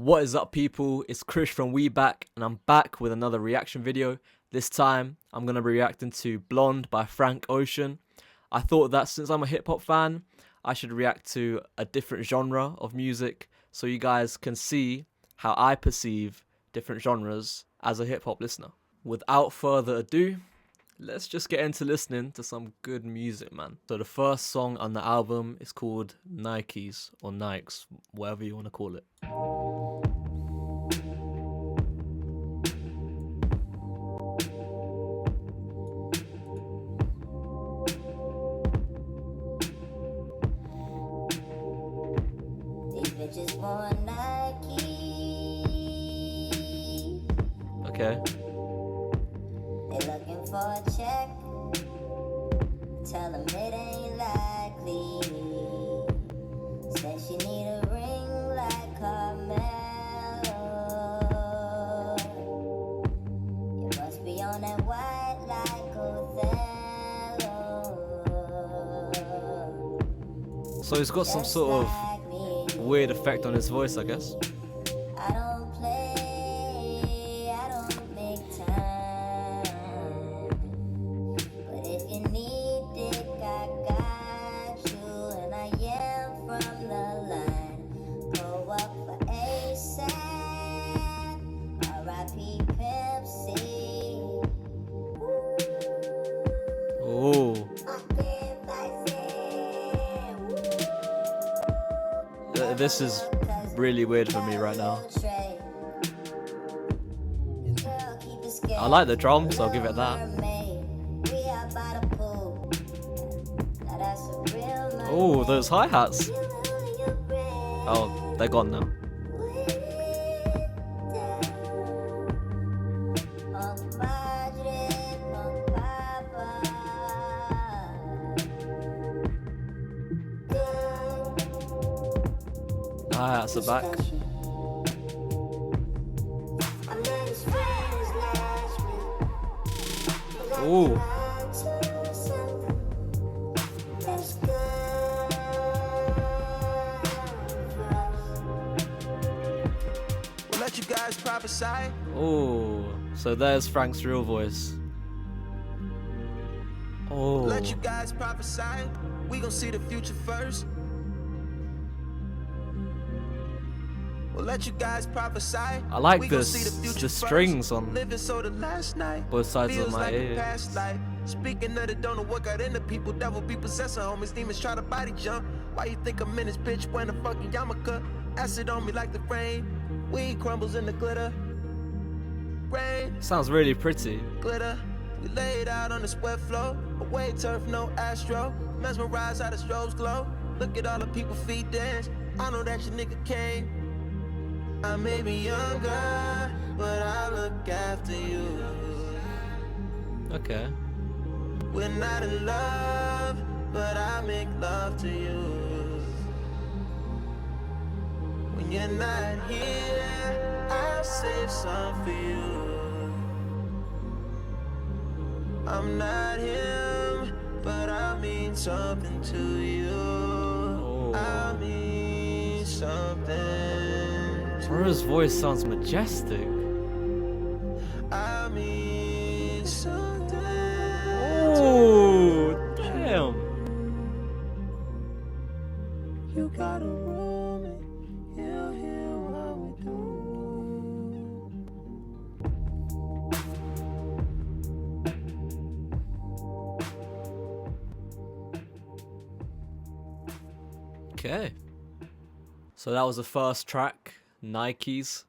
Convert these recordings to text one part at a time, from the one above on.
What is up, people? It's Chris from WEBAK, and I'm back with another reaction video. This time, I'm going to be reacting to Blonde by Frank Ocean. I thought that since I'm a hip-hop fan, I should react to a different genre of music so you guys can see how I perceive different genres as a hip-hop listener. Without further ado, let's just get into listening to some good music, man. So the first song on the album is called Nikes, or Nikes, whatever you want to call it. Bitches want Nike. Okay. They looking for a check. Tell them it ain't likely. Said she need a ring like Carmelo. You must be on that white like Othello. So he's got some sort of weird effect on his voice, I guess. I don't play, I don't make time. But if you need dick, I got you. And I am from the line. Go up for ASAP. R.I.P. Pimp C. Oh. This is really weird for me right now. I like the drums, so I'll give it that. Oh, those hi-hats. Oh, they're gone now. Hi-hats are back. Ooh. We'll let you guys prophesy. Oh, so there's Frank's real voice. Oh. Let you guys prophesy. We gon' see the future first. We'll let you guys prophesy. I like the strings on both sides of my ears. Speaking of the don't know what got into people, devil be possessing homies, demons try to body jump. Why you think I'm in this bitch when a fucking yarmulke? Acid on me like the rain, weed crumbles in the glitter. Rain Sounds really pretty. glitter, we laid out on the sweat floor. Away turf, no astro. Mesmerized how the strobes glow. Look at all the people feet dance. I know that your nigga came. I may be younger, but I look after you. Okay. We're not in love, but I make love to you. When you're not here, I'll save some for you. I'm not him, but I mean something to you. I mean something. Bro's voice sounds majestic. I mean something. Oh, damn. You gotta roll me, he'll hear what we do. Okay. So that was the first track, Nikes.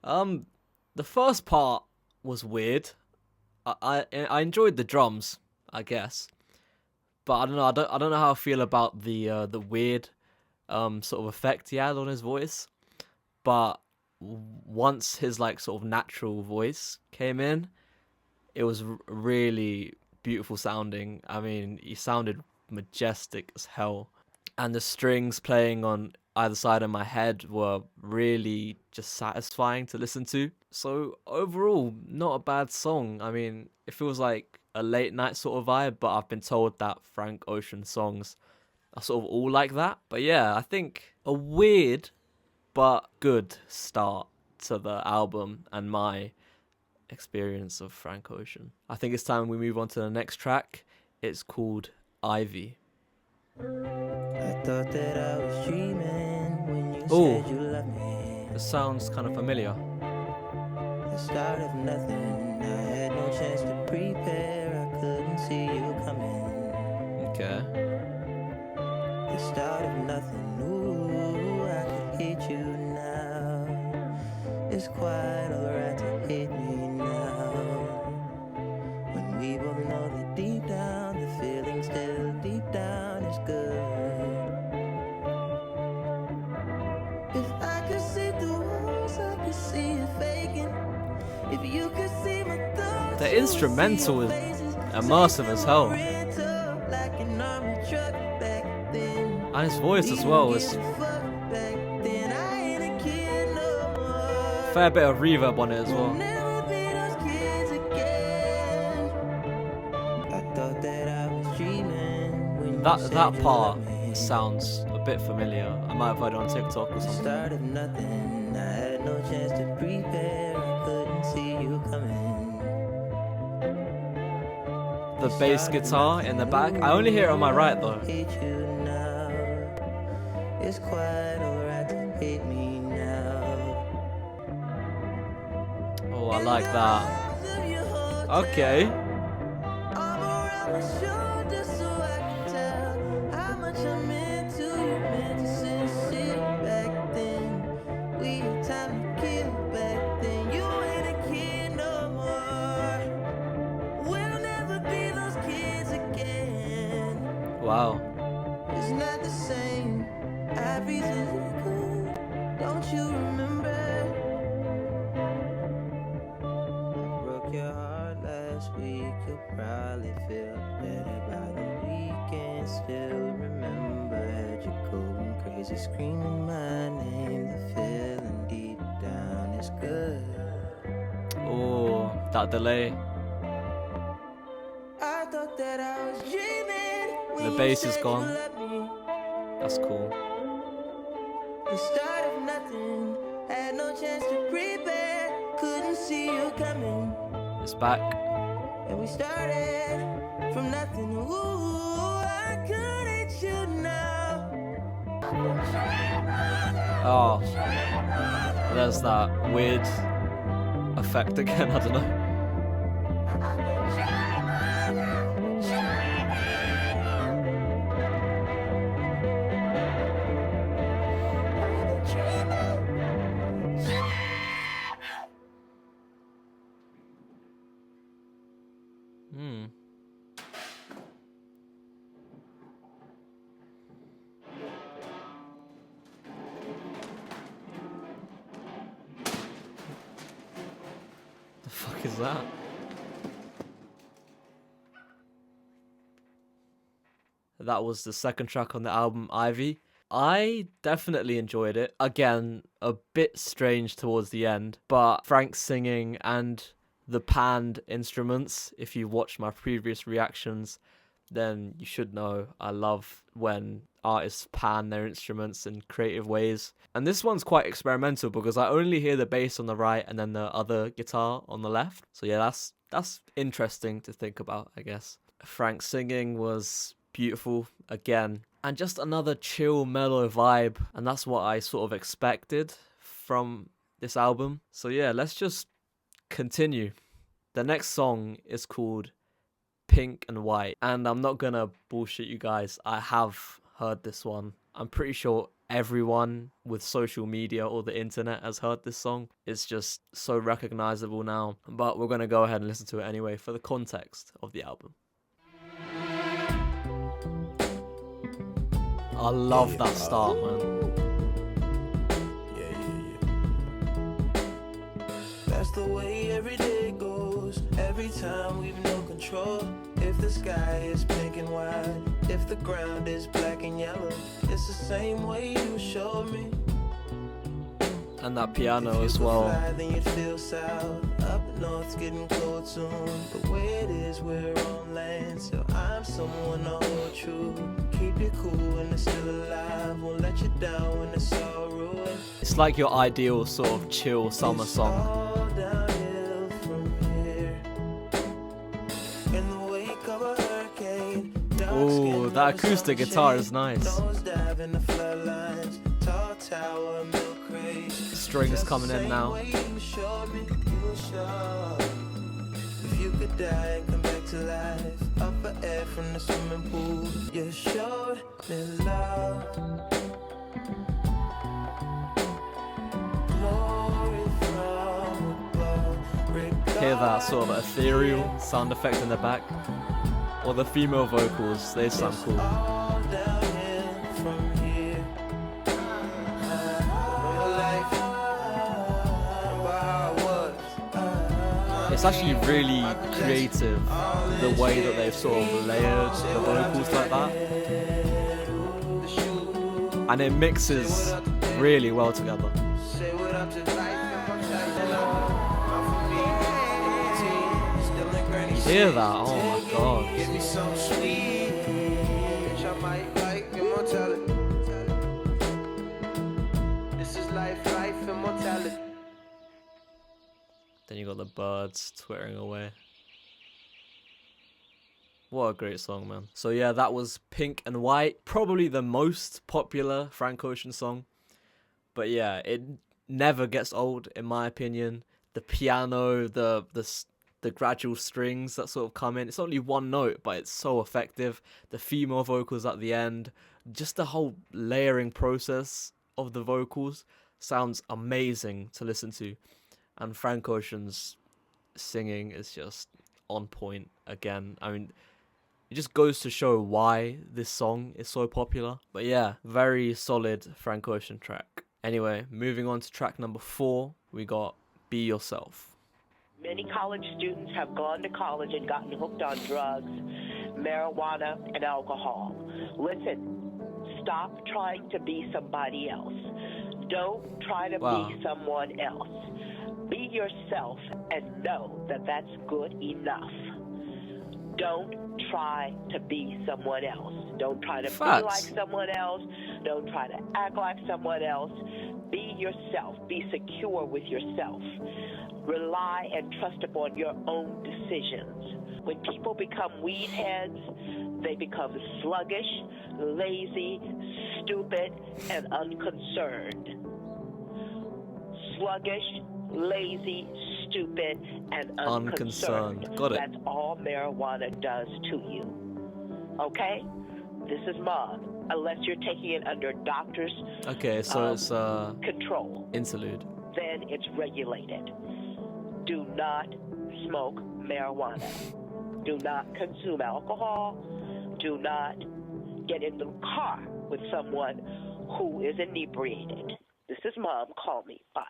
The first part was weird. I enjoyed the drums, I guess, but I don't know. I don't know how I feel about the weird sort of effect he had on his voice. But once his like sort of natural voice came in, it was really beautiful sounding. I mean, he sounded majestic as hell, and the strings playing on either side of my head were really just satisfying to listen to. So overall, not a bad song. I mean, it feels like a late night sort of vibe, but I've been told that Frank Ocean songs are sort of all like that. But yeah, I think a weird but good start to the album and my experience of Frank Ocean. I think it's time we move on to the next track. It's called Ivy. I thought that I was dreaming when you Ooh. said you loved me. This sounds kind of familiar. The start of nothing, I had no chance to prepare, I couldn't see you coming. Okay. The start of nothing, ooh, I could hate you now. It's quite alright to hate me now. When we both know that deep down, the feeling still deep down is good. If I could see through walls, I could see you faking. If you could see my thoughts, the instrumental is immersive as hell. And his voice as well is fair bit of reverb on it as well. That part sounds a bit familiar. I might have heard it on TikTok or something. Start of nothing, I had no chance to prepare, I couldn't see you coming. The bass guitar in the back, I only hear it on my right though. It's quite alright to hate me now. Oh, I like that. Okay. Wow. It's not the same. Everything's good. Don't you remember? I broke your heart last week. You'll probably feel better by the weekend. Still remember, had you going crazy, screaming my name. The feeling deep down is good. Oh, that delay. I thought that I was dreaming. The bass is gone. That's cool. The start of nothing, had no chance to prepare, couldn't see you coming. It's back. And we started from nothing. Ooh, I could hate you now. Oh, there's that weird effect again. I don't know. The fuck is that? That was the second track on the album, Ivy. I definitely enjoyed it. Again, a bit strange towards the end, but Frank's singing and the panned instruments, if you watched my previous reactions, then you should know I love when artists pan their instruments in creative ways. And this one's quite experimental because I only hear the bass on the right and then the other guitar on the left. So yeah, that's interesting to think about, I guess. Frank's singing was beautiful again, and just another chill, mellow vibe, and that's what I sort of expected from this album. So yeah, let's just continue. The next song is called Pink and White, and I'm not gonna bullshit you guys, I have heard this one. I'm pretty sure everyone with social media or the internet has heard this song. It's just so recognizable now, but we're gonna go ahead and listen to it anyway for the context of the album. I love that start, man. That's the way every day goes. Every time we've no control. If the sky is pink and white, if the ground is black and yellow, it's the same way you showed me. And that piano as well. Then you feel south. Up north's getting cold soon. The way it is, we're on land. So I'm someone to hold true. Keep you cool when it's still alive. Won't let you down when it's all ruined. It's like your ideal sort of chill summer song. All downhill from here. In the wake of a hurricane. Oh, that acoustic guitar is nice. Nosedive in the floodlines. Tall tower, milk crate. Strings coming in now. If you could die and come back to life, up for air from the swimming pool, you showed me love. Glory from above. Hear that sort of ethereal sound effect in the back. Or the female vocals, they sound cool. All downhill from here. Real life. Remember how it was. It's actually really creative, the way that they've sort of layered the vocals like that. And it mixes really well together. Say what up to life. You hear that? Oh my god. Give me some sweet. Bitch, I might like immortality. This is life, immortality. Then you got the birds twittering away. What a great song, man. So yeah, that was Pink and White. Probably the most popular Frank Ocean song. But yeah, it never gets old, in my opinion. The piano, the gradual strings that sort of come in. It's only one note, but it's so effective. The female vocals at the end. Just the whole layering process of the vocals sounds amazing to listen to. And Frank Ocean's singing is just on point again. I mean, it just goes to show why this song is so popular. But yeah, very solid Frank Ocean track. Anyway, moving on to track number 4, we got Be Yourself. Many college students have gone to college and gotten hooked on drugs, marijuana, and alcohol. Listen, stop trying to be somebody else. Don't try to be someone else. Be yourself and know that that's good enough. Don't try to be someone else. Don't try to be like someone else. Don't try to act like someone else. Be yourself. Be secure with yourself. Rely and trust upon your own decisions. When people become weed heads, they become sluggish, lazy, stupid, and unconcerned. Sluggish, lazy, stupid, and unconcerned. Got it. That's all marijuana does to you. Okay? This is Mom. Unless you're taking it under doctor's so it's control. Interlude. Then it's regulated. Do not smoke marijuana. Do not consume alcohol. Do not get in the car with someone who is inebriated. This is Mom. Call me. Bye.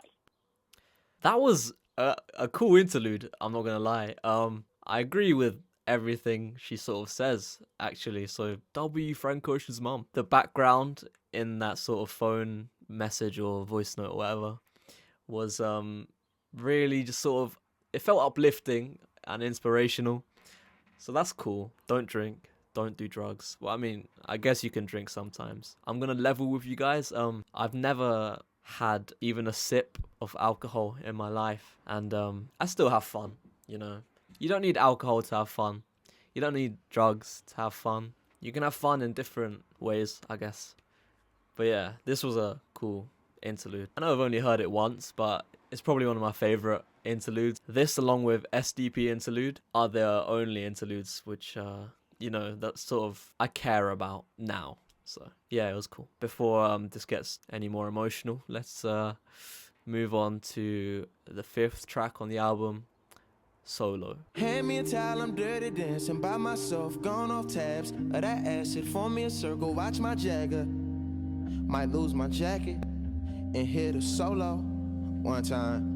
That was a cool interlude, I'm not gonna lie. I agree with everything she sort of says, actually. So W Frank Ocean's mom. The background in that sort of phone message or voice note or whatever was really just sort of, it felt uplifting and inspirational. So that's cool. Don't drink, don't do drugs. Well, I mean, I guess you can drink sometimes. I'm gonna level with you guys. I've never had even a sip of alcohol in my life, and I still have fun, you know. You don't need alcohol to have fun. You don't need drugs to have fun. You can have fun in different ways, I guess. But yeah, this was a cool interlude. I know I've only heard it once, but it's probably one of my favorite interludes. This, along with SDP interlude, are the only interludes which, you know, that sort of I care about now. So yeah, it was cool. Before this gets any more emotional, let's move on to the 5th track on the album, Solo. Hand me a towel, I'm dirty dancing by myself, gone off tabs of that acid. Form me a circle, watch my Jagger. Might lose my jacket and hit a solo one time.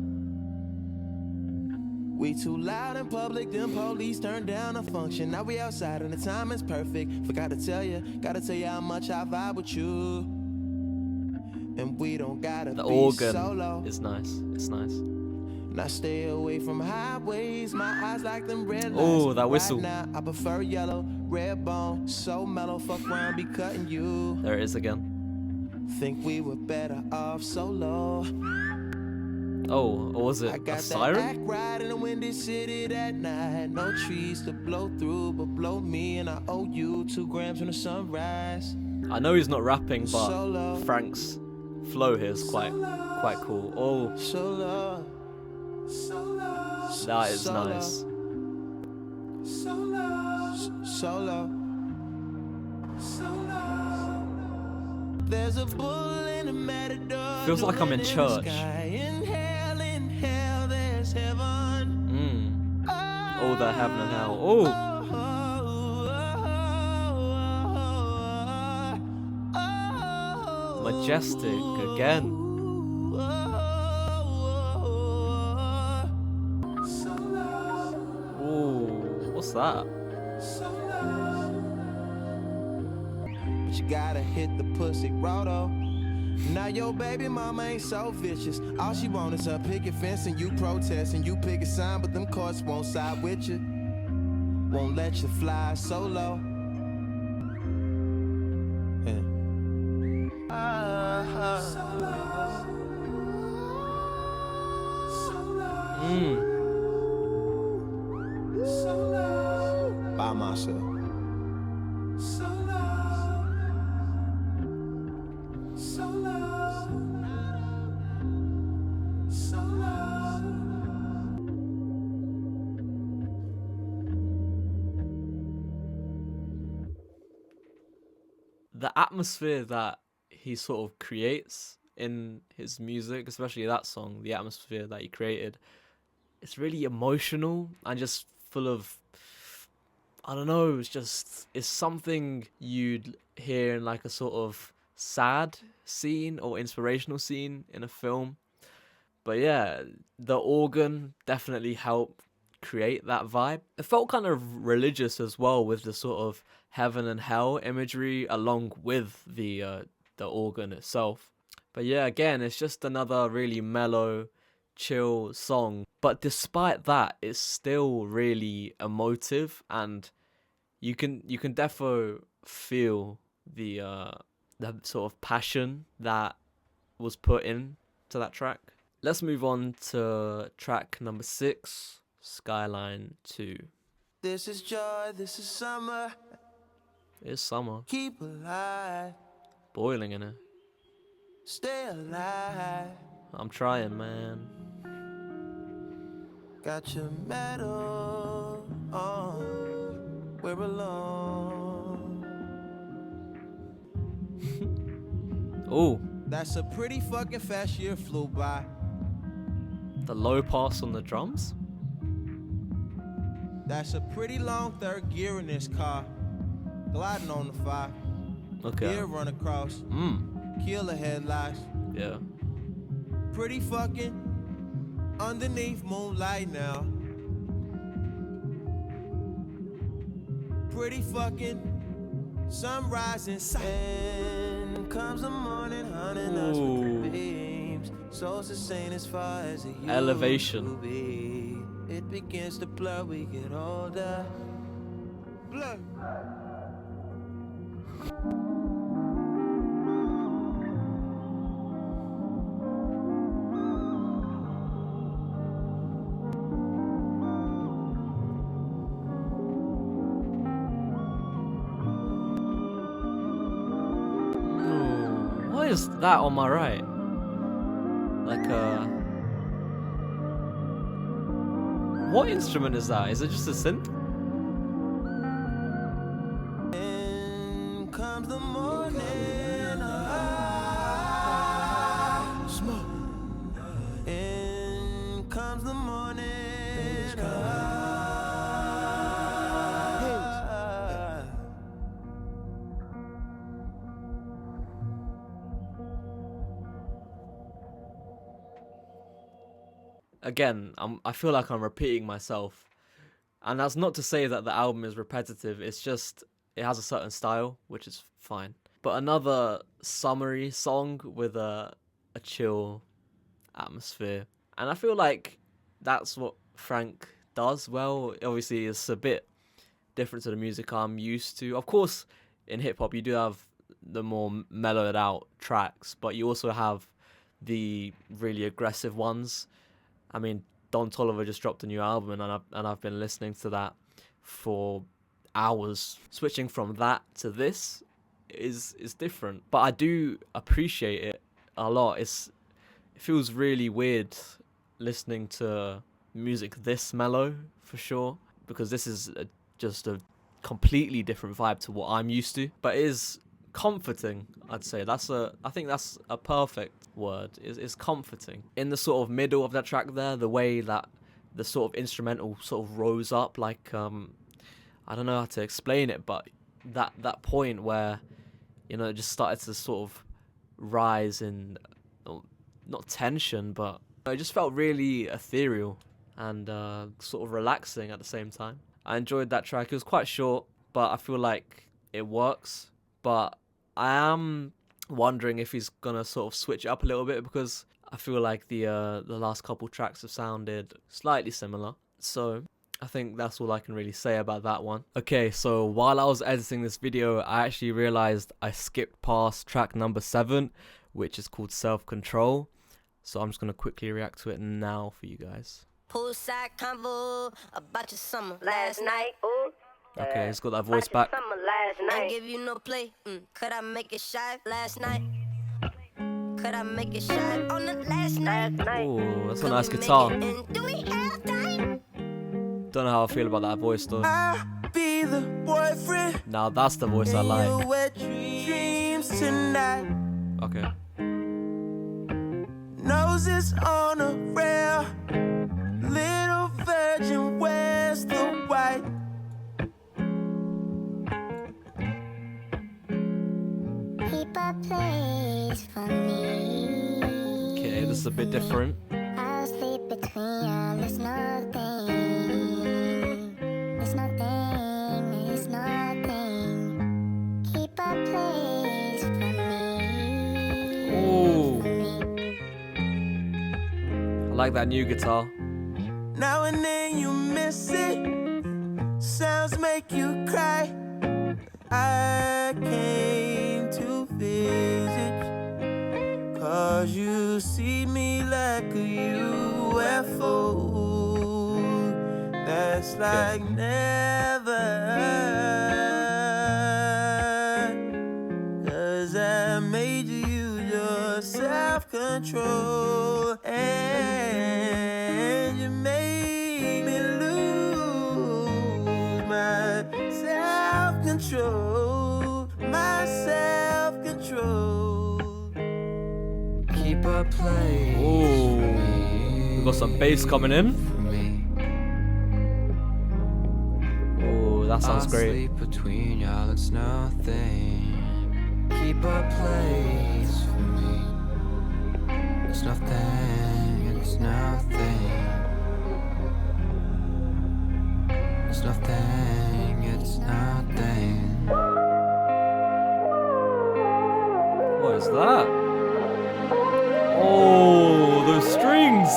We too loud in public, them police turned down a function. Now we outside and the timing's perfect. Forgot to tell you, gotta tell you how much I vibe with you. and we don't gotta The be organ solo. is nice. It's nice. And I stay away from highways, my eyes like them red lights. Oh, that whistle. Right now, I prefer yellow, red bone, so mellow, fuck around, be cutting you. There it is again. Think we were better off solo. Oh, or was I it a got that siren? act right in the windy city that night. No trees to blow through, but blow me, and I owe you 2 grams when the sunrise. I know he's not rapping, but Solo. Frank's flow here is quite cool. Oh, Solo. that is Solo. nice. Solo. There's a bull in the matador. Feels like I'm in church. In hell, there's heaven. Oh, the heaven and hell. Oh, majestic again. Oh, what's that? But you gotta hit the pussy roto. Now your baby mama ain't so vicious. All she want is a picket fence and you protest and you pick a sign, but them courts won't side with you. Won't let you fly solo. Yeah. By myself. The atmosphere that he sort of creates in his music, especially that song, the atmosphere that he created, it's really emotional and just full of, I don't know, it's something you'd hear in like a sort of sad scene or inspirational scene in a film. But yeah, the organ definitely helped create that vibe. It felt kind of religious as well, with the sort of heaven and hell imagery along with the organ itself. But yeah, again, it's just another really mellow, chill song. But despite that, it's still really emotive, and you can defo feel the sort of passion that was put in to that track. Let's move on to track number 6, Skyline To. This is joy, this is summer. It's summer. Keep alive, Boiling in it. stay alive. I'm trying, man. Got your medal on, we're alone. Oh, That's a pretty fucking fast year flew by. the low pass on the drums? That's a pretty long third gear in this car. Gliding on the 5. Okay. Gear run across. Killer headlights. Yeah. Pretty fucking underneath moonlight now. Pretty fucking sunrise inside. And comes the morning, hunting us with the beams. So it's the same as far as it used Elevation. to be. It begins to blur, we get older. Blur. What is that on my right? Like what instrument is that? Is it just a synth? And comes the morning, smoke. And comes the morning, Again, I feel like I'm repeating myself. And that's not to say that the album is repetitive, it's just, it has a certain style, which is fine. but another summery song with a chill atmosphere. And I feel like that's what Frank does well. Obviously, it's a bit different to the music I'm used to. Of course, in hip hop, you do have the more mellowed out tracks, but you also have the really aggressive ones. I mean, Don Toliver just dropped a new album, and I've been listening to that for hours. Switching from that to this is different, but I do appreciate it a lot. It feels really weird listening to music this mellow, for sure, because this is just a completely different vibe to what I'm used to, but it is comforting. I'd say I think that's a perfect word. Is comforting. In the sort of middle of that track there, the way that the sort of instrumental sort of rose up, like I don't know how to explain it, but that point where, you know, it just started to sort of rise in, not tension, but it just felt really ethereal and sort of relaxing at the same time. I enjoyed that track. It was quite short, but I feel like it works. But I am wondering if he's gonna sort of switch it up a little bit, because I feel like the last couple tracks have sounded slightly similar. So I think that's all I can really say about that one. Okay, so while I was editing this video, I actually realized I skipped past track number 7, which is called Self Control. So I'm just gonna quickly react to it now for you guys. Poolside convo about your summer last night. Ooh. Okay, it's got that voice back. I give you no play. Could I make it shy last night? Could I make it shy on the last night? Oh, that's a Could nice we make guitar. it? And do we have time? Don't know how I feel about that voice though. I'll be the boyfriend. Now that's the voice I in your like. wet dreams tonight. Okay. Noses on a rail. Little virgin, where's the white? Keep a place for me. Okay, this is a bit different. I'll sleep between you. There's nothing. There's nothing. There's nothing. Keep a place for me. Ooh. I like that new guitar. Now and then you miss it. Sounds make you cry. I came to visit, 'cause you see me like a UFO. That's like never. 'Cause I made you use your self-control, and you made me lose my self-control, my self-control. Keep a place. Ooh. We got some bass coming in. Oh, that sounds great. Between y'all, it's nothing. Keep a place for me. It's nothing. It's nothing. It's nothing. It's nothing. What is that? Oh, those strings.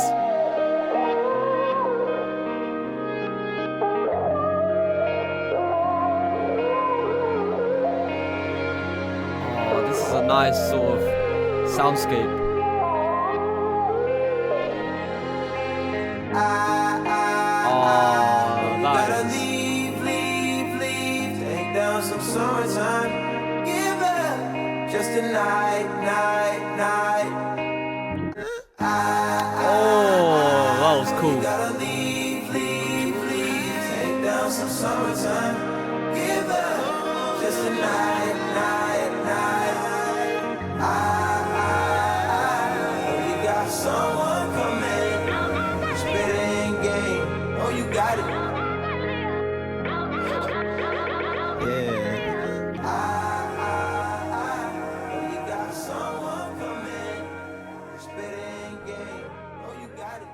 Oh, this is a nice sort of soundscape. Gotta That is. leave, take down some summertime. Give up just a night. Oh, that was cool. Gotta leave, take down some summertime. Give up just a night. Oh, you got someone coming, spitting game. Oh, you got it. Yeah. Oh, you got someone coming, spitting game. Oh, you got it.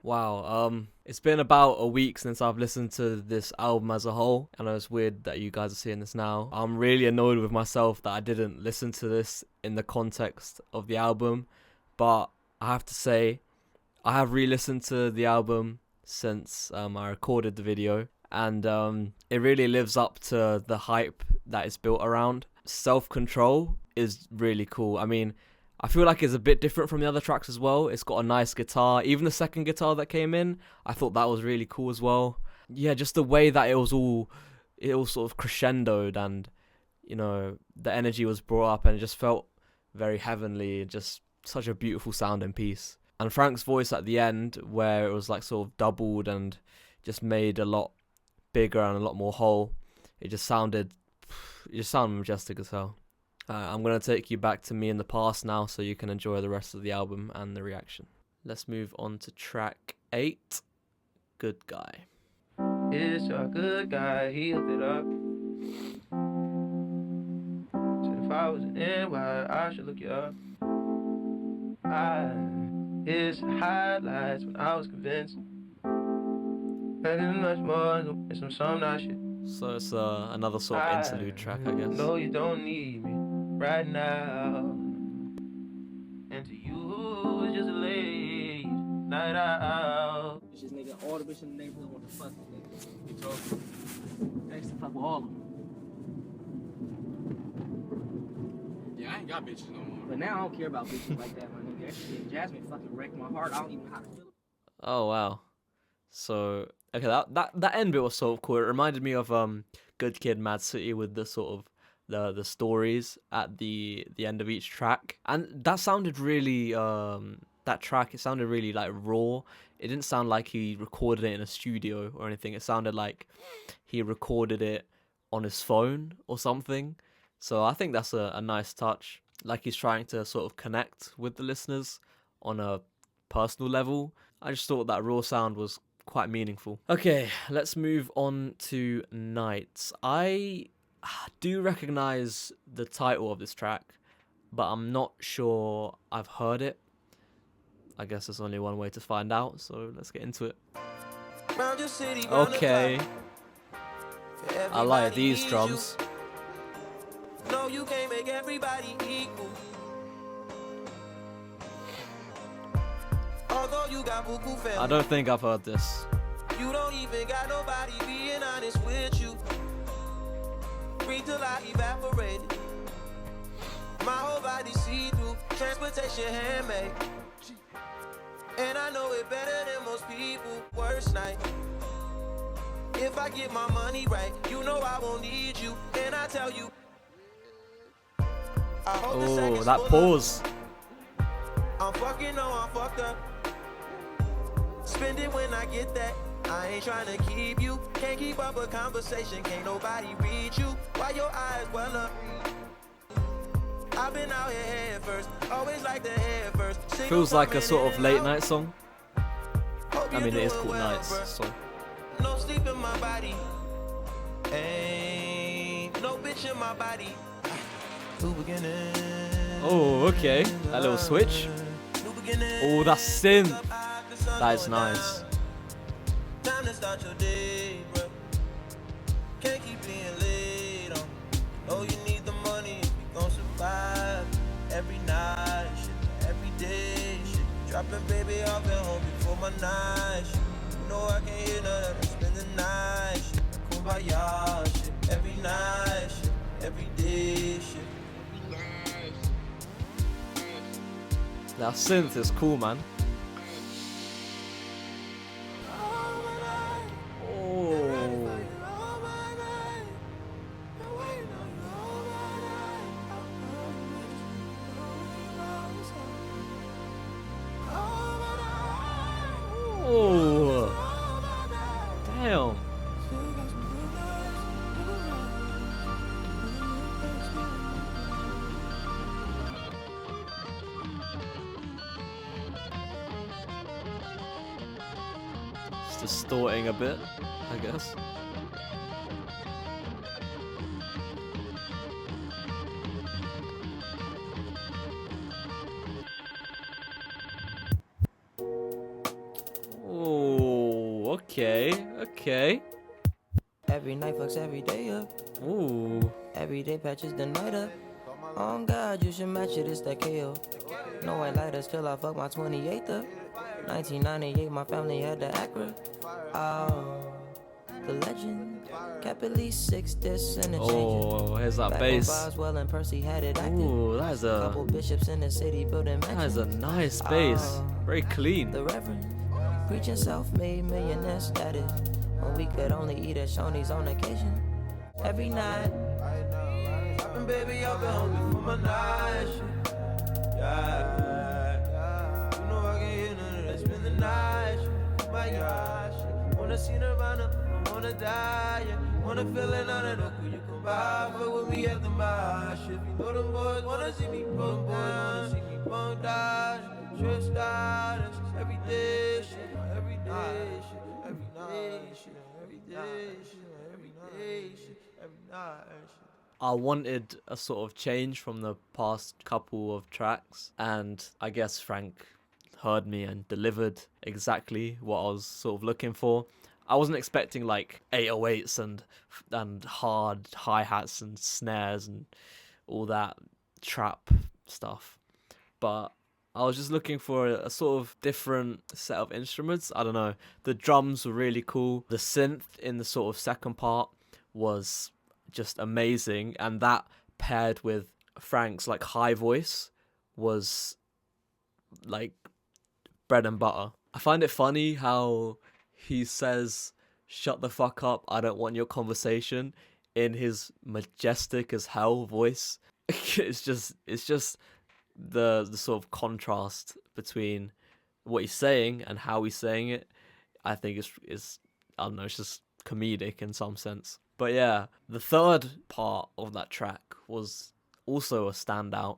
Wow, it's been about a week since I've listened to this album as a whole. I know it's weird that you guys are seeing this now. I'm really annoyed with myself that I didn't listen to this in the context of the album, but I have to say, I have re-listened to the album since I recorded the video, and it really lives up to the hype that it's built around. Self-Control is really cool. I mean, I feel like it's a bit different from the other tracks as well. It's got a nice guitar. Even the second guitar that came in, I thought that was really cool as well. Yeah, just the way that it all sort of crescendoed, and, you know, the energy was brought up, and it just felt very heavenly. Just such a beautiful sounding piece. And Frank's voice at the end, where it was like sort of doubled and just made a lot bigger and a lot more whole. It just sounded majestic as hell. I'm going to take you back to me in the past now so you can enjoy the rest of the album and the reaction. Let's move on to track 8, Good Guy. It's a good guy, he hooked it up. Said if I was an NY, I should look you up. His highlights when I was convinced. Nothing much more than some nice shit. So it's another sort of interlude track, I guess. No, you don't need me right now. And to you, it's just a late night out. It's just nigga, all the bitches in the neighborhood want to fuck this nigga. You told me. I used to fuck with all of them. Yeah, I ain't got bitches no more. But now I don't care about bitches like that, my nigga. That shit, Jasmine fucking wrecked my heart. I don't even know how to feel it. Oh, wow. So, okay, that end bit was sort of cool. It reminded me of Good Kid, Mad City, with the sort of the stories at the end of each track. And that sounded really, that track, it sounded really like raw. It didn't sound like he recorded it in a studio or anything. It sounded like he recorded it on his phone or something. So I think that's a nice touch. Like he's trying to sort of connect with the listeners on a personal level. I just thought that raw sound was quite meaningful. Okay, let's move on to Nights. I do recognize the title of this track, but I'm not sure I've heard it. I guess there's only one way to find out, so let's get into it. Okay, I like these drums. No, you can't make everybody equal. Although you got buku family, I don't think I've heard this. you don't even got nobody being honest with you. Free till I evaporated. My whole body see-through, transportation handmade. And I know it better than most people. Worst night. If I get my money right, you know I won't need you. And I tell you, oh, that pause. I'm fucking, no, I'm fucked up. Spend it when I get that. I ain't trying to keep you. Can't keep up a conversation. Can't nobody read you. Why your eyes well up? I've been out here head first. Always like the head first. Feels like a sort of late night song. I mean, it is called Nights, so. No sleep in my body. Ain't no bitch in my body. Oh, okay. That little switch. Oh, that's synth. That is nice. Time to start your day, bro. Can't keep being late on. Oh, you need the money if you gon' survive. Every night, shit, every day, shit. Dropping baby off at home before my night, shit. You know I can't hear none of that. Spend the night, shit. Kumbaya, shit. Every night, shit. Every day, shit. That synth is cool, man. Oh, damn. It's distorting a bit, I guess. Okay. Every night fucks every day up. Ooh. Every day patches the night up. Oh God, you should match it, it's that KO. No white lighters till I fuck my 28th up. 1998, my family had the Acura. Oh, the legend. Kept at least 6 discs and a change. Oh, here's that Back bass. when Boswell and Percy had it active. Ooh, that is Couple a bishops in the city building mansions. nice bass. Very clean. The Reverend, preaching self-made millionaire status. When we could only eat at Shoney's on occasion. Every night. Poppin', baby, I've been hungry for my night shit. Yeah. You know I can hit none of that, spend the night shit. My gosh, shit. Wanna see the run up, I wanna die, yeah. Wanna feel it on it, could you come by? Fuck with me at the marsh. If you know them boys wanna see me bum down, see me bum down, stressed out, that's every day shit, every day shit, every night shit, every day shit, every day shit, every night shit. I wanted a sort of change from the past couple of tracks, and I guess Frank heard me and delivered exactly what I was sort of looking for. I wasn't expecting like 808s and hard hi-hats and snares and all that trap stuff, but I was just looking for a sort of different set of instruments. I don't know. The drums were really cool. The synth in the sort of second part was just amazing, and that paired with Frank's like high voice was like bread and butter. I find it funny how he says "shut the fuck up, I don't want your conversation" in his majestic as hell voice. it's just the sort of contrast between what he's saying and how he's saying it. I think is I don't know, it's just comedic in some sense. But yeah, the third part of that track was also a standout,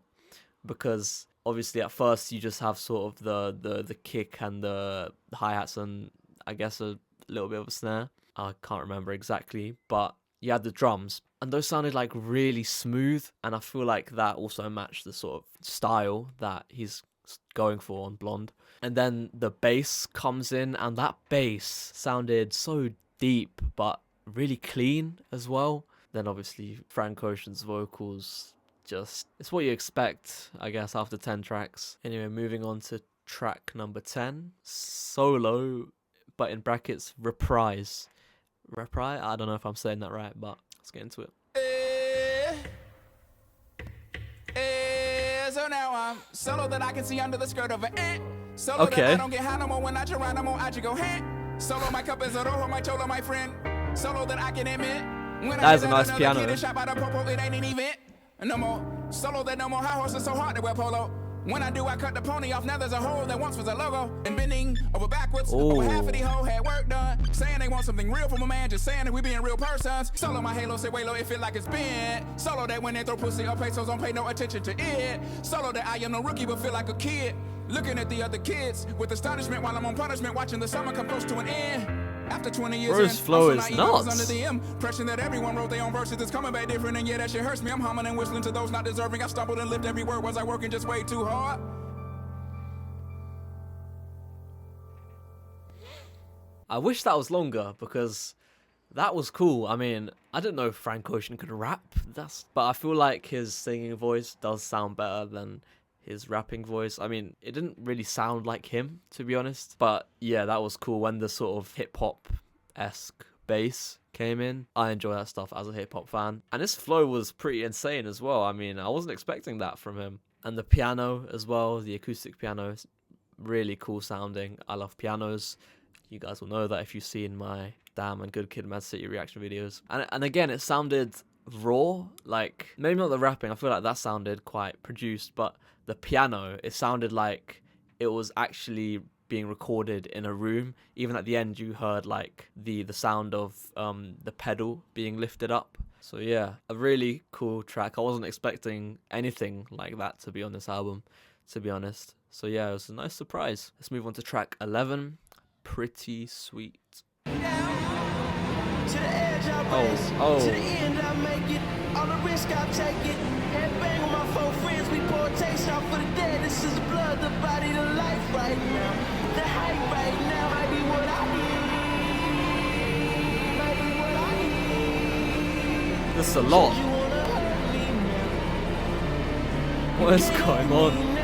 because obviously at first you just have sort of the kick and the hi-hats and I guess a little bit of a snare. I can't remember exactly, but you had the drums and those sounded like really smooth, and I feel like that also matched the sort of style that he's going for on Blonde. And then the bass comes in, and that bass sounded so deep but really clean as well. Then obviously Frank Ocean's vocals, just it's what you expect, I guess, after 10 tracks. Anyway, moving on to track number 10, Solo, but in brackets Reprise. Reprise? I don't know if I'm saying that right, but let's get into it. So now I'm solo that I can see under the skirt of an ant. Solo Okay. that I don't get high no more when I try no more. I just go hand. Solo my cup is a rojo, my cholo, my friend. Solo that I can admit. When That is I a nice another piano. kid and shot by the popo, it ain't an event. No more solo that no more high horses so hard to wear polo. When I do, I cut the pony off. Now there's a hole that once was a logo. And bending over backwards. Over half of the whole had work done. Saying they want something real from a man. Just saying that we being real persons. Solo my halo, say way low, it feel like it's bent. Solo that when they throw pussy or pesos, don't pay no attention to it. Solo that I am no rookie, but feel like a kid. Looking at the other kids with astonishment while I'm on punishment. Watching the summer come close to an end. After 20 years Bro's in, flow I'm is so naive, I was nuts. under the impression that everyone wrote their own verses. It's coming back different, and yeah, that shit hurts me. I'm humming and whistling to those not deserving. I stumbled and lived every word. Was I working just way too hard? I wish that was longer, because that was cool. I mean, I didn't know Frank Ocean could rap. But I feel like his singing voice does sound better than his rapping voice. I mean, it didn't really sound like him, to be honest. But yeah, that was cool when the sort of hip-hop-esque bass came in. I enjoy that stuff as a hip-hop fan. And his flow was pretty insane as well. I mean, I wasn't expecting that from him. And the piano as well, the acoustic piano, is really cool sounding. I love pianos. You guys will know that if you've seen my Damn and Good Kid, Mad City reaction videos. And again, it sounded raw. Like, maybe not the rapping. I feel like that sounded quite produced. But the piano, it sounded like it was actually being recorded in a room. Even at the end, you heard like the sound of the pedal being lifted up. So yeah, a really cool track. I wasn't expecting anything like that to be on this album, to be honest. So yeah, it was a nice surprise. Let's move on to track 11. Pretty Sweet. To the edge I race, Oh. to the end I make it. All the risk I take it. Head bang with my 4 friends, we pour a taste out for the dead. This is blood, the body, the life right now. The hype right now might be what I need. This is a lot. What is going on?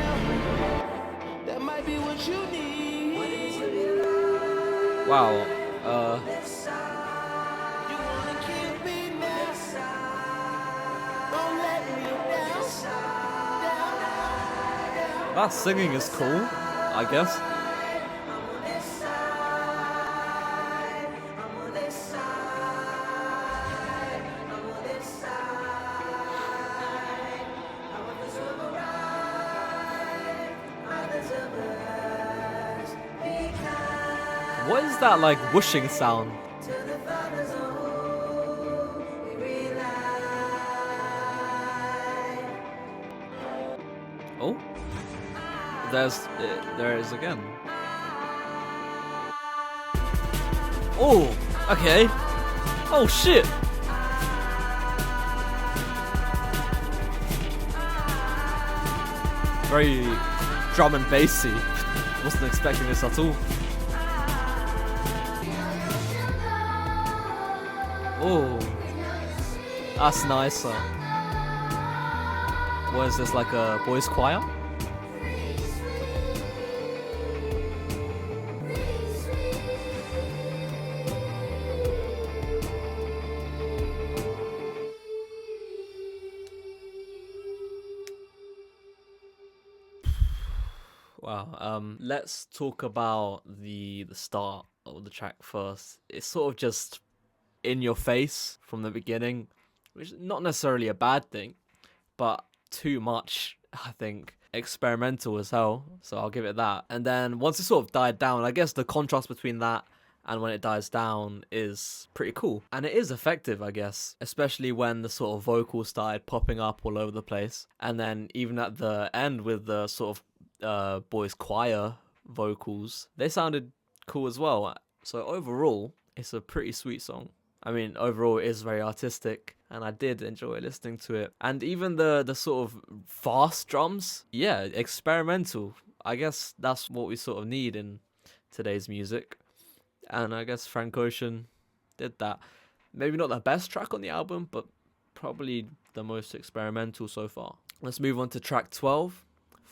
That might be what you need. Wow. You wanna keep me now. Don't let me down. That singing is cool, I guess. What is that like whooshing sound? Oh, there it is again. Oh, okay. Oh shit. Very drum and bassy. Wasn't expecting this at all. Oh, that's nicer. What is this, like a boys' choir? Wow. Let's talk about the start of the track first. It's sort of just in your face from the beginning, which is not necessarily a bad thing, but too much, I think. Experimental as hell, so I'll give it that. And then once it sort of died down, I guess the contrast between that and when it dies down is pretty cool. And it is effective, I guess, especially when the sort of vocals started popping up all over the place. And then even at the end with the sort of boys' choir vocals, they sounded cool as well. So overall, it's a pretty sweet song. I mean, overall, it is very artistic, and I did enjoy listening to it. And even the sort of fast drums, yeah, experimental. I guess that's what we sort of need in today's music. And I guess Frank Ocean did that. Maybe not the best track on the album, but probably the most experimental so far. Let's move on to track 12,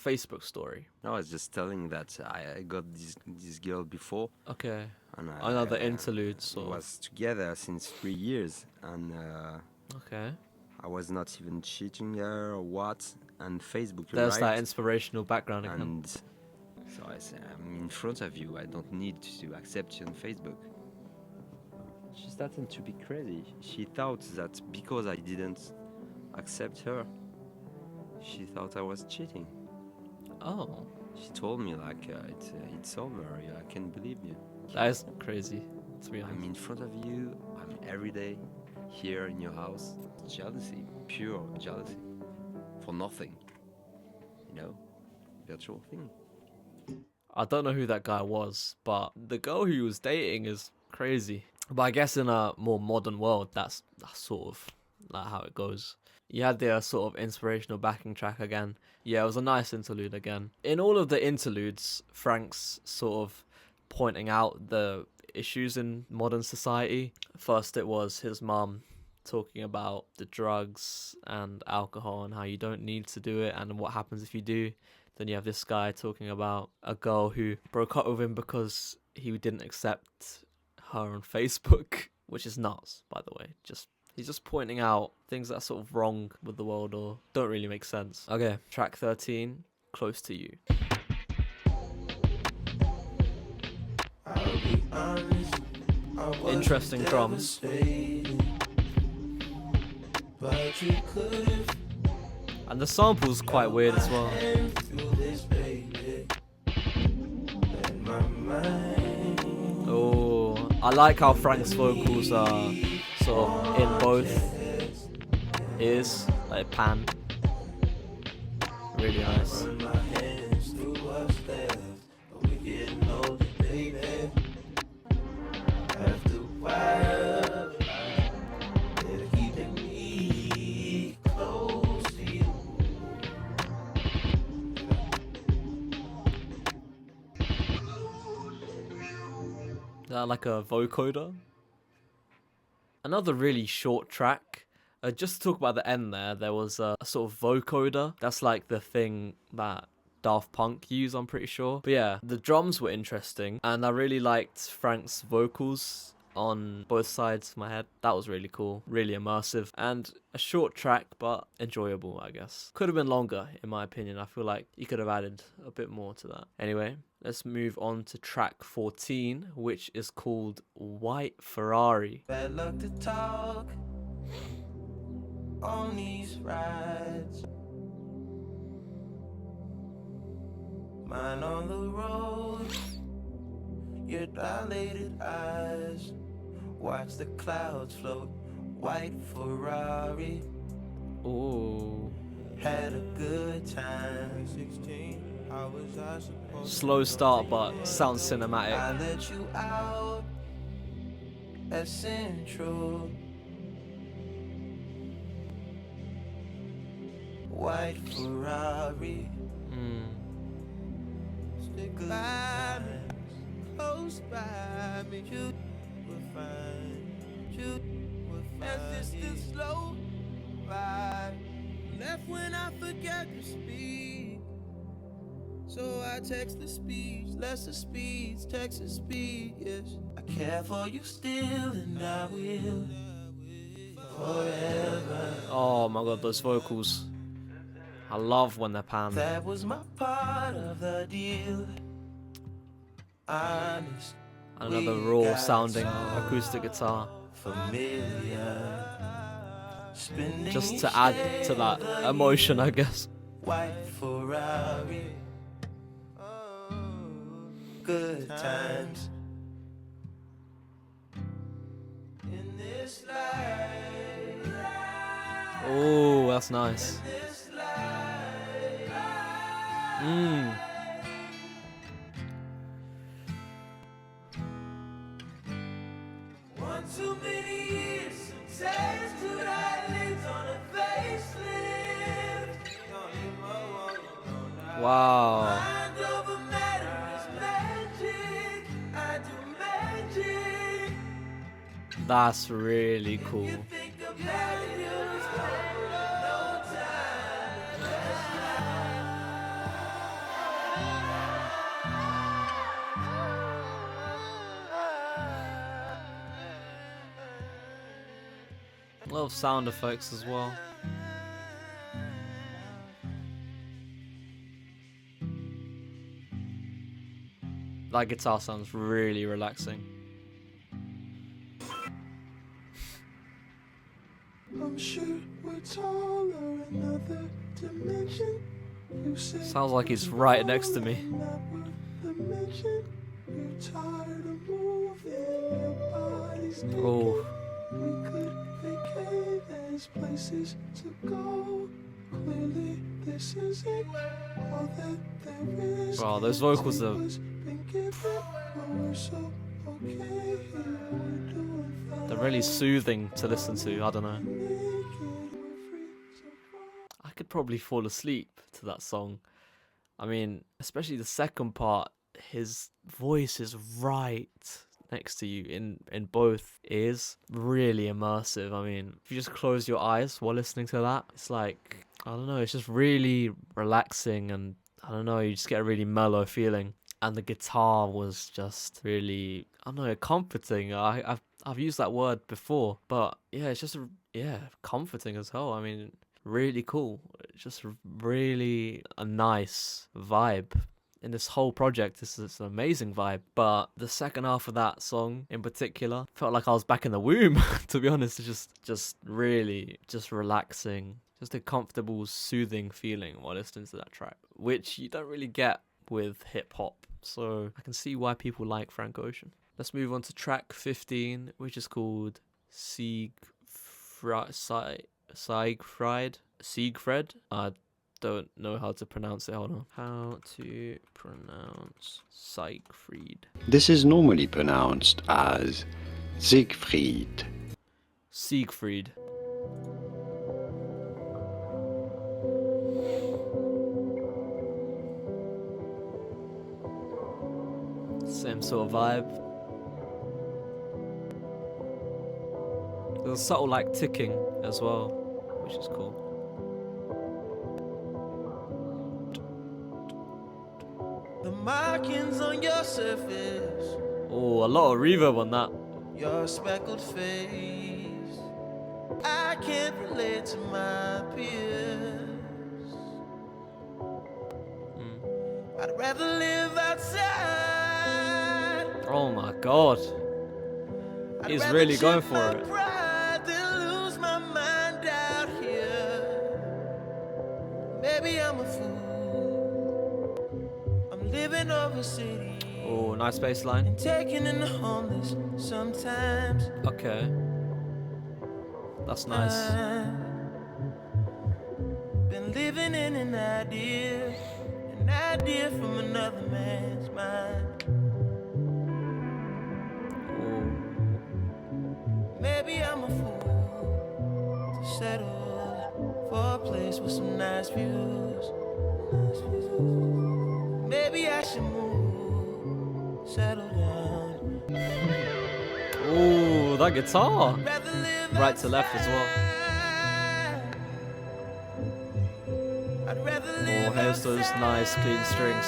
Facebook Story. No, I was just telling that I got this girl before. Okay. And Another interlude, so. Was together since 3 years, and okay. I was not even cheating her or what. And Facebook. There's arrived, that inspirational background again. And so I said, I'm in front of you. I don't need to accept you on Facebook. She started to be crazy. She thought that because I didn't accept her, she thought I was cheating. Oh. She told me like it's over. I can't believe you. That is crazy, to be honest. I'm in front of you. I'm every day here in your house. Jealousy, pure jealousy, for nothing. You know, virtual thing. I don't know who that guy was, but the girl he was dating is crazy. But I guess in a more modern world, that's sort of like how it goes. You had the sort of inspirational backing track again. Yeah, it was a nice interlude again. In all of the interludes, Frank's sort of pointing out the issues in modern society. First it was his mum talking about the drugs and alcohol and how you don't need to do it and what happens if you do. Then you have this guy talking about a girl who broke up with him because he didn't accept her on Facebook, which is nuts, by the way. He's just pointing out things that are sort of wrong with the world or don't really make sense. Okay, track 13, Close to You. Interesting drums. And the sample's quite weird as well. Oh, I like how Frank's vocals are sort of in both ears, like pan. Really nice. Like a vocoder. Another really short track. Just to talk about the end there was a sort of vocoder. That's like the thing that Daft Punk use, I'm pretty sure. But yeah, the drums were interesting, and I really liked Frank's vocals on both sides of my head. That was really cool, really immersive, and a short track, but enjoyable, I guess. Could have been longer, in my opinion. I feel like you could have added a bit more to that. Anyway, let's move on to track 14, which is called White Ferrari. Bad luck to talk on these rides. Mine on the road, your dilated eyes. Watch the clouds float, white Ferrari. Ooh. Had a good time. 16, how was I supposed Slow start, but sounds cinematic. I let you out at Central. White Ferrari. Stick by me, close by me. You will find, you will find. As this the slow ride. Left when I forget to speak. So I text the speech, lesser speeds, text the speed, yes. I care for you still, and I will forever. Oh my god, those vocals. I love when they're panned. That was my part of the deal. Honest. Another raw sounding acoustic guitar. Familiar. Just to add to that emotion, I guess. White Ferrari. Oh, good times. In this life. Oh, that's nice. One too many years, some tattooed eyelids on a facelift. Wow. Mind over matter is magic. I do magic. That's really cool. Think about it, it's no A lot of sound effects as well. That guitar sounds really relaxing. I'm sure we're taller another dimension. You say Sounds like he's right next to me. not worth the mention. You're tired of moving, your body's naked. Oh, We could vacate, there's places to go. Clearly, this isn't all that there is. wow, those vocals are Was been given, but we're so okay here. We're doing fine. they're really soothing to listen to. I don't know. Naked, we're free, so far. I could probably fall asleep to that song. I mean, especially the second part, his voice is right next to you in both ears. Really immersive. I mean, if you just close your eyes while listening to that, it's like, I don't know, it's just really relaxing, and I don't know, you just get a really mellow feeling. And the guitar was just really, I don't know, comforting. I've used that word before, but yeah, it's just comforting as hell. I mean, really cool. It's just really a nice vibe. In this whole project, this is an amazing vibe. But the second half of that song in particular felt like I was back in the womb. To be honest, it's just really just relaxing, just a comfortable, soothing feeling while listening to that track, which you don't really get with hip hop. So I can see why people like Frank Ocean. Let's move on to track 15, which is called Seigfried. I don't know how to pronounce it. Hold on. How to pronounce Seigfried? This is normally pronounced as Siegfried. Siegfried. Same sort of vibe. There's a subtle like ticking as well, which is cool. The markings on your surface, Oh, a lot of reverb on that. your speckled face, I can't relate to my peers. I'd rather live outside. Oh my god. He's really going for it. Pride than lose my mind out here. Maybe I'm a fool. I'm living over city. Oh, nice bass line. And taking in the homeless sometimes. Okay. That's nice. Been living in an idea from another man's mind. Maybe I'm a fool to settle for a place with some nice views. Maybe I should move, settle down. Ooh, that guitar. Right to left as well. Oh, here's those nice clean strings.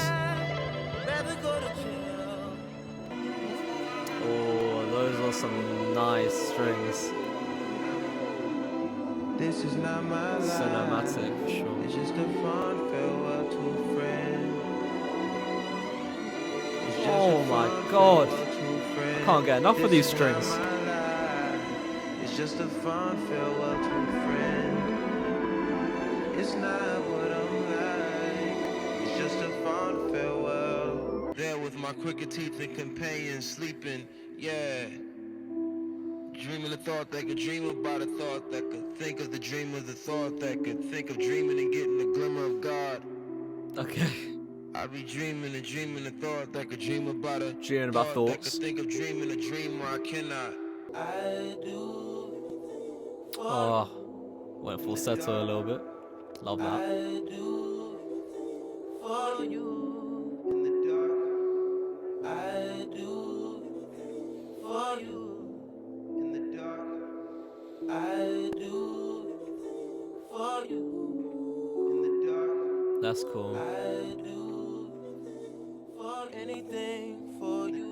Oh, those are some nice strings. This is not my life. Cinematic for sure. It's just a fond farewell to a friend. It's just Oh a my fond god. farewell to a friend. I can't get enough of these This is not strings. my life. It's just a fond farewell to a friend. It's not what I'm like. It's just a fond farewell. There with my crooked teeth and companions sleeping, yeah. Dreaming the thought that could dream about a thought that could think of the dream of the thought that could think of dreaming and getting the glimmer of God. Okay. I be dreaming and dreaming a thought that could dream about a Dreaming about thought that thoughts. could think of dreaming a dream where I cannot. I do. Oh, went falsetto a little bit. Love that. I do for you in the dark. I do for you in the dark. I do for you in the dark. That's cool. I do for anything for you.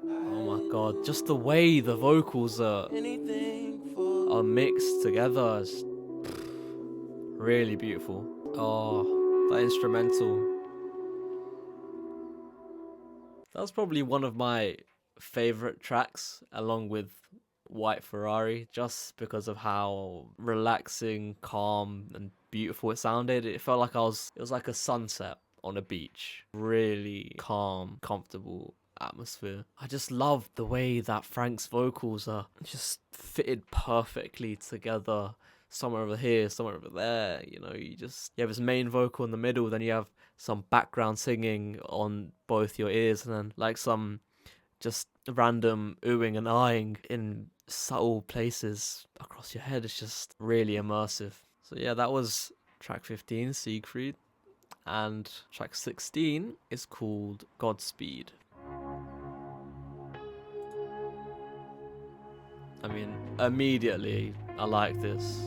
Oh my god, just the way the vocals are mixed together is really beautiful. Oh, that instrumental. That's probably one of my favorite tracks, along with White Ferrari, just because of how relaxing, calm, and beautiful it sounded. It felt like it was like a sunset on a beach. Really calm, comfortable atmosphere. I just loved the way that Frank's vocals are just fitted perfectly together. Somewhere over here, somewhere over there, you know, you have his main vocal in the middle, then you have some background singing on both your ears, and then like some just random oohing and eyeing in subtle places across your head. It's just really immersive. So yeah, that was track 15, Seigfried, and track 16 is called Godspeed. I mean, immediately I like this.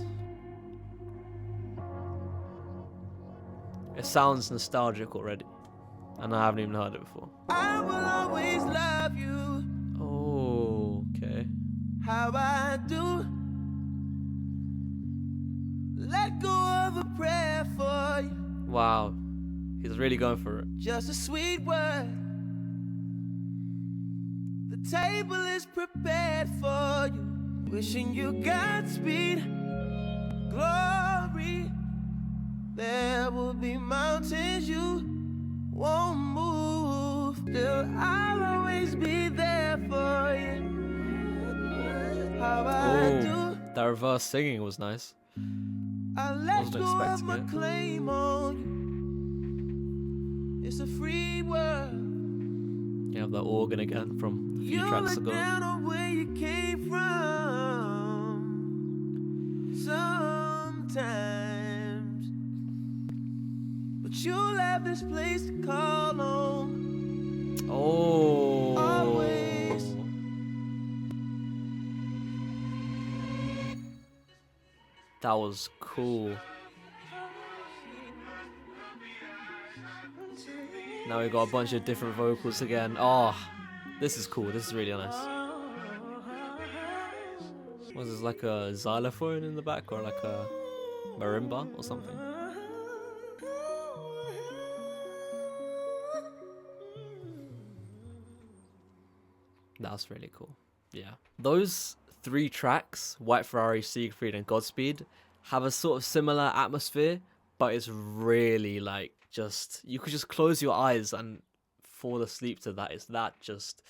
It sounds nostalgic already, and I haven't even heard it before. I will always love you. Oh, okay. How I do. Let go of a prayer for you. Wow, he's really going for it. Just a sweet word. The table is prepared for you. Wishing you Godspeed, glory. There will be mountains you won't move. Still, I'll always be there for you. How I do. That reverse singing was nice. I let Wasn't go of expecting my it. claim on you. It's a free world. You have that organ again from a few You tracks look ago. down on where you came from. Sometimes, but you'll have this place to call home. Oh. Always. That was cool. Now we got a bunch of different vocals again. Oh, this is cool. This is really nice. Was this like a xylophone in the back or like a marimba or something? That's really cool. Yeah. Those 3 tracks, White Ferrari, Siegfried and Godspeed, have a sort of similar atmosphere, but it's really like just, you could just close your eyes and fall asleep to that. It's that just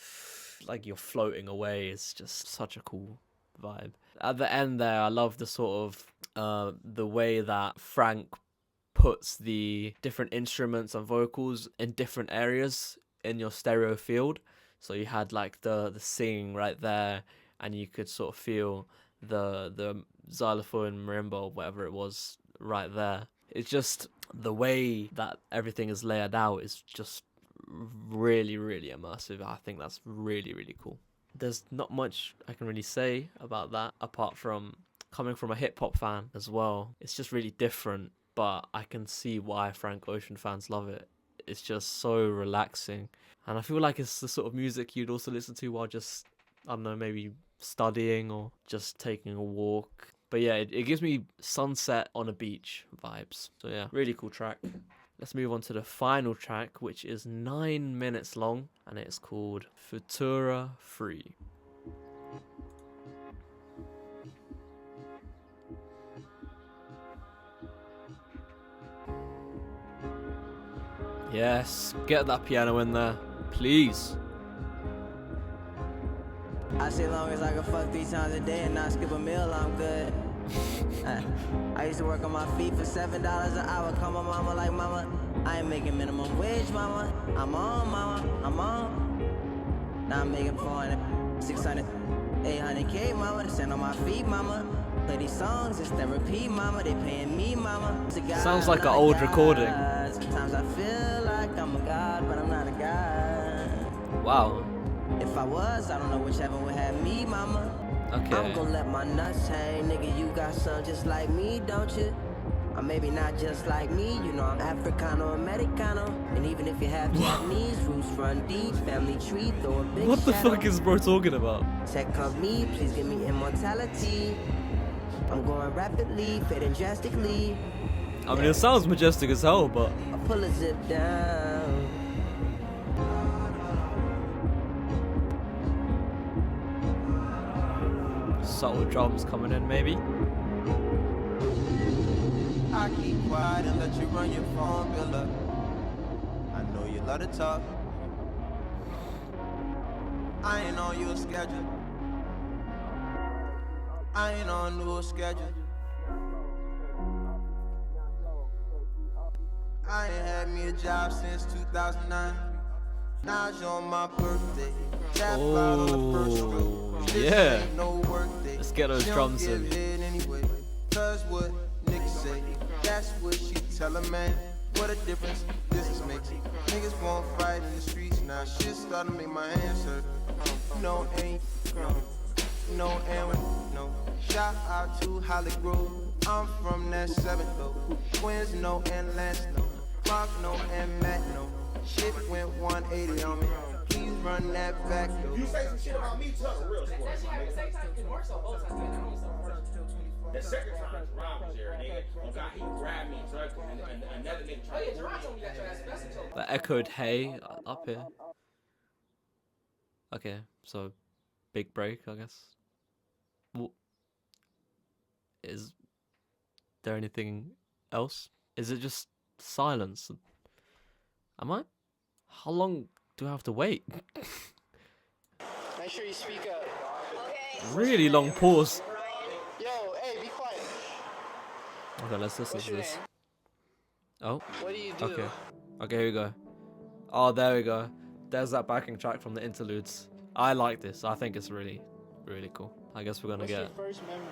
like you're floating away. It's just such a cool vibe. At the end there, I love the sort of the way that Frank puts the different instruments and vocals in different areas in your stereo field. So you had like the singing right there, and you could sort of feel the xylophone, marimba, or whatever it was right there. It's just the way that everything is layered out is just really, really immersive. I think that's really, really cool. There's not much I can really say about that apart from coming from a hip hop fan as well. It's just really different, but I can see why Frank Ocean fans love it. It's just so relaxing. And I feel like it's the sort of music you'd also listen to while just, I don't know, maybe studying or just taking a walk. But yeah, it gives me sunset on a beach vibes. So yeah, really cool track. Let's move on to the final track, which is 9 minutes long, and it's called Futura Free. Yes, get that piano in there, please. I say long as I can fuck 3 times a day and not skip a meal, I'm good. I used to work on my feet for $7 an hour. Call my mama like, mama, I ain't making minimum wage, mama. I'm on, mama, I'm on. Now I'm making 400, 600, 800K, mama. To stand on my feet, mama. Play these songs, it's therapy, mama. They paying me, mama. Sounds like an old recording. Sometimes I feel like I'm a god, but I'm not a god. Wow. If I was, I don't know which heaven would have me, mama. Okay. I'm gonna let my nuts hang, nigga. You got some just like me, don't you? Or maybe not just like me, you know I'm Africano, Americano. And even if you have Japanese roots, run deep, family tree, throw a big What the shadow. fuck is bro talking about? Check on me, please give me immortality. I'm going rapidly, fading drastically. I mean, it sounds majestic as hell, but I'll pull a zip down. subtle drums coming in, maybe. I keep quiet and let you run your phone bill up. I know you love to talk. I ain't on your schedule. I ain't on no schedule. I ain't had me a job since 2009. Now it's on my birthday. Tap out on the first stroke. This yeah. ain't no work day. Let's get those drums in. Anyway, cause what niggas say, that's what she tell a man. What a difference this is making. Niggas won't fight in the streets now. Shit starting to make my hands hurt. No, ain't, no, and no. Shout out to Holly Grove. I'm from that 7th though. Twins, no, and Lance, no. Mark, no, and Matt, no. Shit went 180 on me. Please run that back though. You say some shit about me, Tuck, real squad. The second time Jerron was there, nigga. Oh God, he grabbed me, Tuck, and another nigga tried to pull me. That echoed hey up here. Okay, so big break, I guess. Is there anything else? Is it just silence? Am I? How long do I have to wait? Make sure you speak up. Okay. Really long pause. Yo, hey, be quiet. Okay, let's listen to this. Oh. What do you do? Okay. Okay, here we go. Oh, there we go. There's that backing track from the interludes. I like this. I think it's really, really cool. I guess we're gonna What's get your first memory?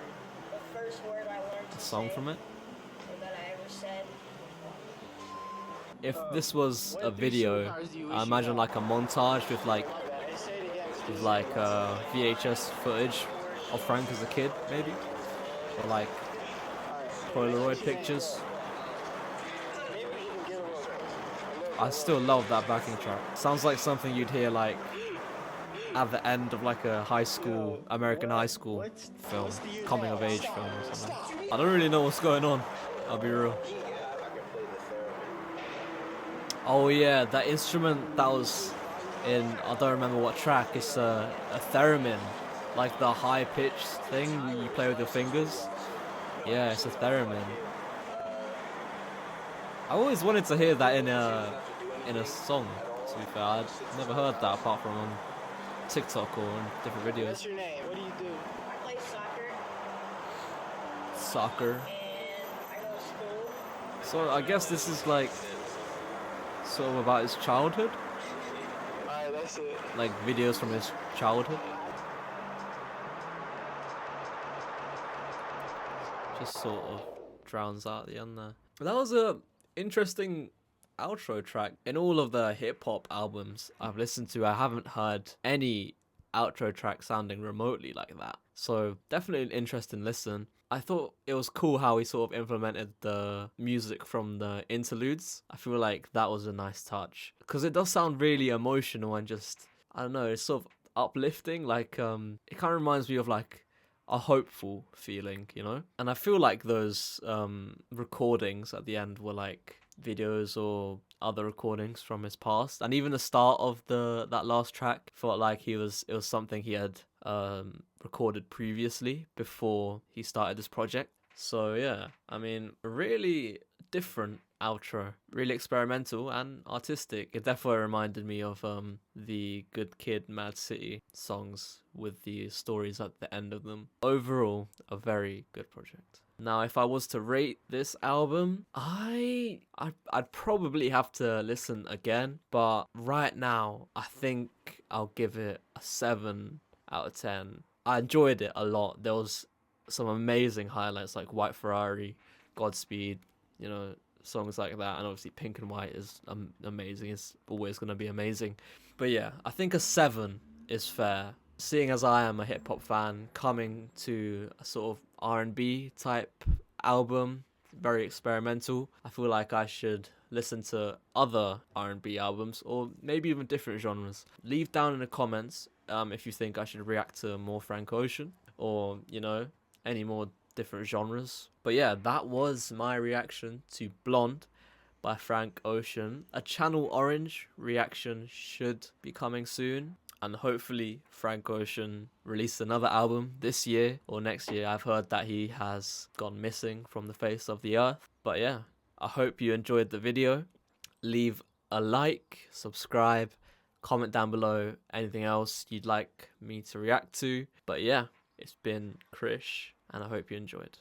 The first word I learned a song from it. or that I ever said. If this was a video, I imagine like a montage with like VHS footage of Frank as a kid, maybe, or like Polaroid pictures. I still love that backing track. Sounds like something you'd hear like at the end of like a high school, American high school film, coming of age film or something. I don't really know what's going on, I'll be real. Oh yeah, that instrument that was in, I don't remember what track, it's a theremin, like the high pitched thing you play with your fingers. Yeah, it's a theremin. I always wanted to hear that in a song, to be fair. I'd never heard that apart from on TikTok or in different videos. What's your name? What do you do? I play soccer. Soccer. And I go to school. So I guess this is like sort of about his childhood. Alright, that's it. Like videos from his childhood. Just sort of drowns out the end there. That was a interesting outro track. In all of the hip hop albums I've listened to, I haven't heard any outro track sounding remotely like that. So definitely an interesting listen. I thought it was cool how he sort of implemented the music from the interludes. I feel like that was a nice touch because it does sound really emotional and just, I don't know, it's sort of uplifting. Like it kind of reminds me of like a hopeful feeling, you know? And I feel like those recordings at the end were like videos or other recordings from his past, and even the start of that last track felt like it was something he had recorded previously before he started this project. So yeah, I mean, really different outro, really experimental and artistic. It definitely reminded me of the Good Kid Mad City songs with the stories at the end of them. Overall, a very good project. Now, if I was to rate this album, I'd probably have to listen again, but right now I think I'll give it a 7 out of 10. I enjoyed it a lot. There was some amazing highlights like White Ferrari, Godspeed, you know, songs like that, and obviously Pink and White is amazing. It's always going to be amazing. But yeah, I think a 7 is fair. Seeing as I am a hip-hop fan, coming to a sort of R&B type album, very experimental, I feel like I should listen to other R&B albums or maybe even different genres. Leave down in the comments if you think I should react to more Frank Ocean or, you know, any more different genres. But yeah, that was my reaction to Blonde by Frank Ocean. A Channel Orange reaction should be coming soon. And hopefully Frank Ocean released another album this year or next year. I've heard that he has gone missing from the face of the earth. But yeah, I hope you enjoyed the video. Leave a like, subscribe, comment down below anything else you'd like me to react to. But yeah, it's been Krish, and I hope you enjoyed.